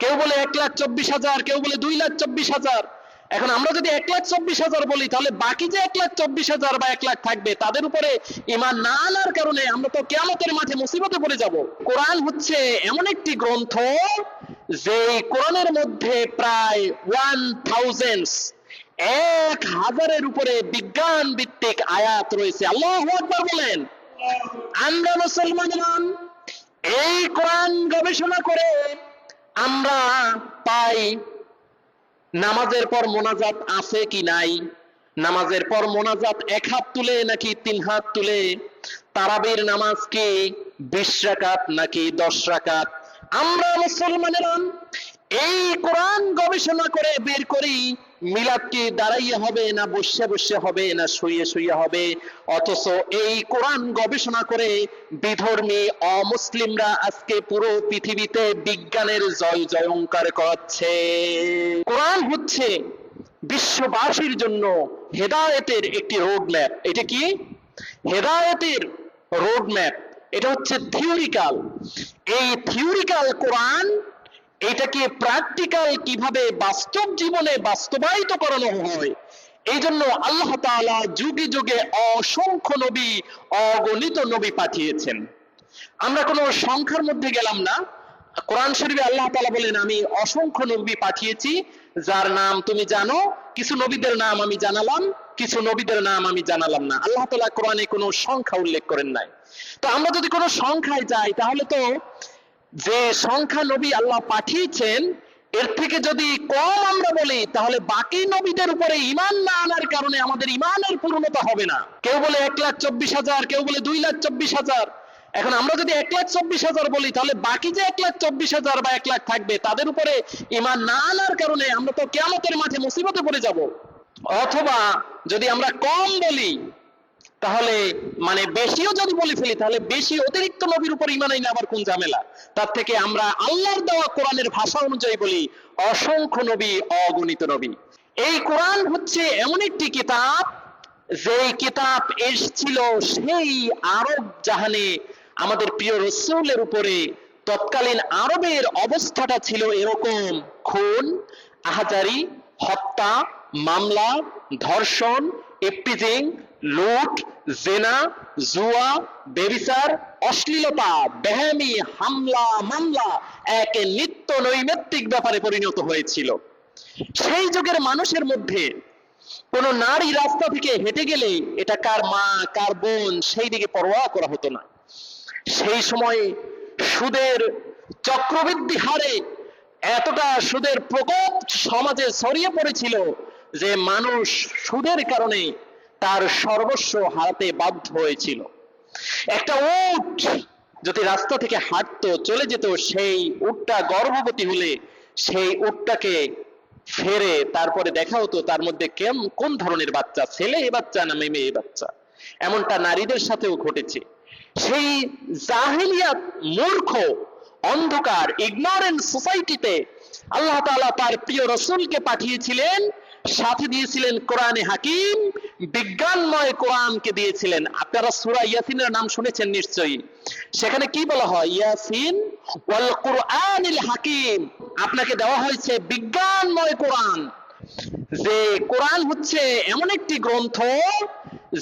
কেউ বলে 1,24,000, কেউ বলে 2,24,000। এখন আমরা যদি 1,24,000 বলি, তাহলে বাকি যে 1,24,000 বা 1 লাখ থাকবে, তাদের উপরে ঈমান না আনার কারণে আমরা তো কিয়ামতের মাঠে মুসিবতে পড়ে যাব। কোরআন হচ্ছে এমন একটি গ্রন্থ যে কোরআনের মধ্যে প্রায় 1,000-এর উপরে বিজ্ঞান ভিত্তিক আয়াত রয়েছে। আল্লাহু আকবার বলেন। আমরা মুসলমান এই কোরআন গবেষণা করে আমরা পাই নামাজের পর মোনাজাত আছে কি নাই, নামাজের পর মোনাজাত 1 হাত তুলে নাকি 3 হাত তুলে, তারাবির নামাজ কি 20 রাকাত নাকি 10 রাকাত। আমরা মুসলমানেরা এই কোরআন গবেষণা করে বের করি মিলাদ কি দাঁড়াইয়ে হবে না বসে বসে হবে না শুয়ে শুয়ে হবে। অথচ এই কোরআন গবেষণা করে বিধর্মী অমুসলিমরা আজকে পুরো পৃথিবীতে বিজ্ঞানের জয় জয়ঙ্কার করাচ্ছে। কোরআন হচ্ছে বিশ্ববাসীর জন্য হেদায়েতের একটি রোড ম্যাপ। এটা কি হেদায়েতের রোড ম্যাপ? এটা হচ্ছে থিওরিক্যাল। এই থিওরিক্যাল কোরআন এটাকে প্র্যাকটিক্যাল কিভাবে বাস্তব জীবনে বাস্তবায়িত করানো হয়, এই জন্য আল্লাহ তাআলা যুগে যুগে অসংখ্য নবী, অগণিত নবী পাঠিয়েছেন। আমরা কোনো সংখ্যার মধ্যে গেলাম না। কোরআন শরীফে আল্লাহ তাআলা বলেন, আমি অসংখ্য নবী পাঠিয়েছি যার নাম তুমি জানো। কিছু নবীদের নাম আমি জানালাম, কিছু নবীদের নাম আমি জানালাম না। আল্লাহ তাআলা কোরআনে কোনো সংখ্যা উল্লেখ করেন নাই। তো আমরা যদি কোনো সংখ্যায় যাই, তাহলে তো যে সংখ্যা নবী আল্লাহ পাঠিয়েছেন এর থেকে যদি কম আমরা বলি, তাহলে বাকি নবীদের উপরে ঈমান না আনার কারণে আমাদের ঈমানের পূর্ণতা হবে না। কেউ বলে 1,24,000, কেউ বলে 2,24,000। এখন আমরা যদি 1,24,000 বলি, তাহলে বাকি যে 1,24,000 বা 1 লাখ থাকবে, তাদের উপরে ঈমান না আনার কারণে আমরা তো কিয়ামতের মাঠে মুসিবতে পড়ে যাব। অথবা যদি আমরা কম বলি, তাহলে মানে বেশিও যদি বলে ফেলি, তাহলে বেশি অতিরিক্ত নবীর উপর ঈমান আইনা আবার কোন ঝামেলা। তার থেকে আমরা আল্লাহর দেওয়া কোরআনের ভাষা অনুযায়ী বলি অসংখ্য নবী, অগণিত নবী। এই কোরআন হচ্ছে এমন একটি কিতাব যে কিতাব এসেছিল সেই আরব জাহানে আমাদের প্রিয় রাসূলের উপরে। তৎকালীন আরবের অবস্থাটা ছিল এরকম: খুন, আহাজারি, হত্যা, মামলা, ধর্ষণ, ইফটিজিং, লুট, জিনা, জুয়া, ব্যভিচার, অশ্লীলতা, বেহামি, হামলা, মামলা এক নিত্য নৈমিত্তিক ব্যাপারে পরিণত হয়েছিল। সেই যুগের মানুষের মধ্যে কোন নারী রাস্তা থেকে হেঁটে গেলে এটা কার মা কার বোন সেই দিকে পরোয়া করা হতো না। সেই সময়ে সুদের চক্রবৃদ্ধি হারে এতটা সুদের প্রকোপ সমাজে ছড়িয়ে পড়েছিল যে মানুষ সুদের কারণে তার সর্বস্ব হারাতে বাধ্য হয়েছিল। একটা উট যদি রাস্তা থেকে হাঁটতো, চলে যেত, সেই উটটা গর্ভবতী হলে সেই উটটাকে ফেরে তারপরে দেখা হতো তার মধ্যে কোন ধরনের বাচ্চা, ছেলে বাচ্চা না মেয়ে বাচ্চা। এমনটা নারীদের সাথেও ঘটেছে। সেই জাহেলিয়াত মূর্খ অন্ধকার ইগনোরেন্ট সোসাইটিতে আল্লাহ তাআলা তার প্রিয় রাসূলকে পাঠিয়েছিলেন, সাথে দিয়েছিলেন কোরআনে হাকিম, বিজ্ঞানময় কোরআনকে দিয়েছিলেন। আপনারা সূরা ইয়াসিনের নাম শুনেছেন নিশ্চয়ই। সেখানে কি বলা হয়? ইয়াসিন ওয়াল কুরআনিল হাকিম। আপনাকে দেওয়া হয়েছে বিজ্ঞানময় কোরআন। যে কোরআন হচ্ছে এমন একটি গ্রন্থ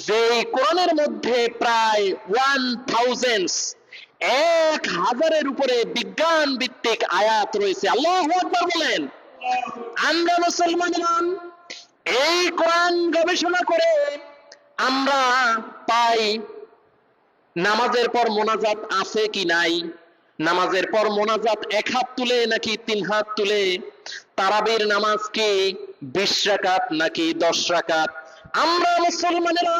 যে কোরআনের মধ্যে প্রায় 1,000-এর উপরে বিজ্ঞান ভিত্তিক আয়াত রয়েছে। আল্লাহু আকবার বলেন। আমরা মুসলমানরা এই কোরআন গবেষণা করে আমরা পাই নামাজের পর মোনাজাত আছে কি নাই, নামাজের পর মোনাজাত 1 হাত তুলে নাকি 3 হাত তুলে, তারাবির নামাজ কি 20 রাকাত নাকি 10 রাকাত। আমরা মুসলমানেরা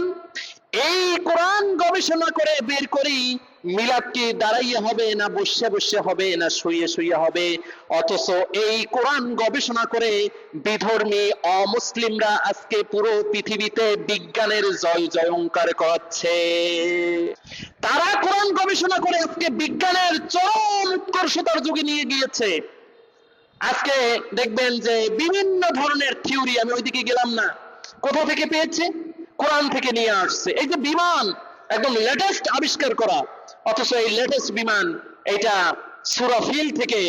এই কোরআন গবেষণা করে বের করি মিলাদ কি দাঁড়াইয়ে হবে না বসে বসে হবে না শুয়ে শুয়ে হবে। অথচ এই কোরআন গবেষণা করে বিধর্মী অমুসলিমরা আজকে পুরো পৃথিবীতে বিজ্ঞানের জয় জয়ঙ্কার করাচ্ছে। তারা কোরআন গবেষণা করে আজকে বিজ্ঞানের চরম উৎকর্ষতার যুগে নিয়ে গিয়েছে। আজকে দেখবেন যে বিভিন্ন ধরনের থিওরি, আমি ওইদিকে গেলাম না, কোথা থেকে পেয়েছে? কোরআন থেকে নিয়ে আসছে। এই যে বিমান একদম লেটেস্ট আবিষ্কার করা, অথচ এই লেটেস্ট বিমান এটা সূরা ফিল থেকে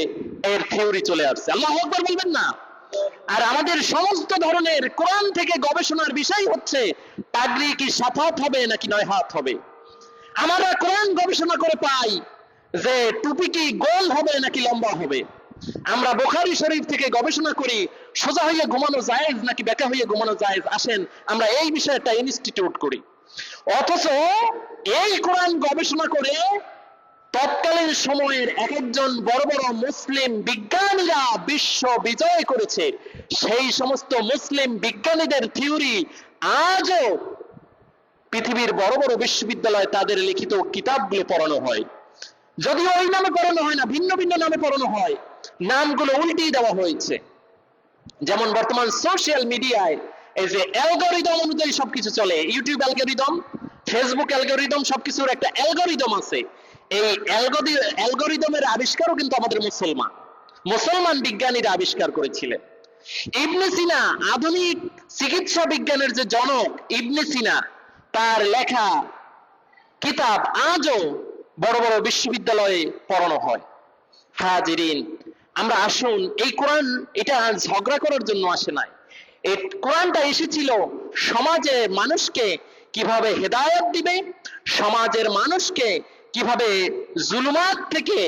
এর থিওরি চলে আসছে। আল্লাহু আকবার বলবেন না? আর আমাদের সমস্ত ধরনের কোরআন থেকে গবেষণার বিষয় হচ্ছে পাগড়ি কি 7 হাত হবে নাকি 9 হাত হবে। আমরা কোরআন গবেষণা করে পাই যে টুপি কি গোল হবে নাকি লম্বা হবে। আমরা বুখারী শরীফ থেকে গবেষণা করি সোজা হয়ে ঘুমানো জায়েজ নাকি বেঁকা হয়ে ঘুমানো জায়েজ। আসেন আমরা এই বিষয়ে একটা ইনস্টিটিউট করি। অথচ এই কোরআন গবেষণা করে তৎকালীন সময়ের এক একজন বড় বড় মুসলিম বিজ্ঞানীরা বিশ্ব বিজয় করেছে। সেই সমস্ত মুসলিম বিজ্ঞানীদের থিওরি আজও পৃথিবীর বড় বড় বিশ্ববিদ্যালয়ে তাদের লিখিত কিতাবগুলো পড়ানো হয়। যদিও ওই নামে পড়ানো হয় না, ভিন্ন ভিন্ন নামে পড়ানো হয়, নামগুলো উল্টিয়ে দেওয়া হয়েছে। যেমন বর্তমান সোশ্যাল মিডিয়ায় এই যে অ্যালগরিদম অনুযায়ী সবকিছু চলে, ইউটিউব অ্যালগরিদম, ফেসবুক অ্যালগরিদম, সবকিছুর একটা অ্যালগরিদম আছে। এই অ্যালগরিদমের আবিষ্কারও কিন্তু আমাদের মুসলমান বিজ্ঞানীরা আবিষ্কার করেছিলেন। ইবনে সিনা, আধুনিক চিকিৎসা বিজ্ঞানের যে জনক ইবনে সিনা, তার লেখা কিতাব আজও বড় বড় বিশ্ববিদ্যালয়ে পড়ানো হয়। হাজিরিন, আমরা আসুন, এই কোরআন এটা ঝগড়া করার জন্য আসে নাই। এই কোরআনটা এসেছিল সমাজে মানুষকে কিভাবে হেদায়েত দিবে, সমাজের মানুষকে কিভাবে জুলুমাত থেকে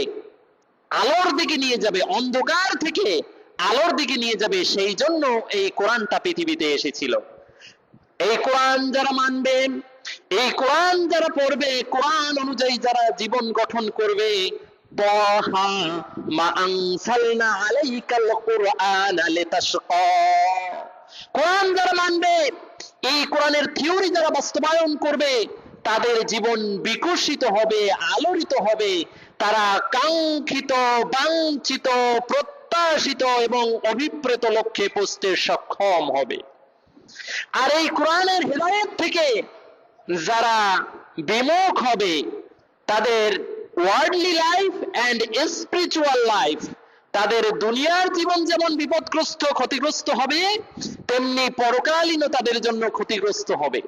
আলোর দিকে নিয়ে যাবে, অন্ধকার থেকে আলোর দিকে নিয়ে যাবে, সেই জন্য এই কোরআনটা পৃথিবীতে এসেছিল। এই কোরআন যারা মানবে, এই কোরআন যারা পড়বে, কোরআন অনুযায়ী যারা জীবন গঠন করবে, তাহা মা আনসালনা আলাইকাল কুরআনা লিতাশকা, কোরআন যারা মানবে, এই কোরআনের থিওরি যারা বাস্তবায়ন করবে, তাদের জীবন বিকশিত হবে, আলোড়িত হবে, তারা কাঙ্ক্ষিত, বাঞ্ছিত, প্রত্যাশিত এবং অভিপ্রেত লক্ষ্যে পৌঁছতে সক্ষম হবে। আর এই কোরআনের হেদায়েত থেকে যারা বিমুখ হবে, তাদের worldly life and spiritual life, তাদের দুনিয়ার জীবন যেমন বিপদগ্রস্ত, ক্ষতিগ্রস্ত হবে, তেমনি পরকালীনও তাদের জন্য ক্ষতিগ্রস্ত হবে।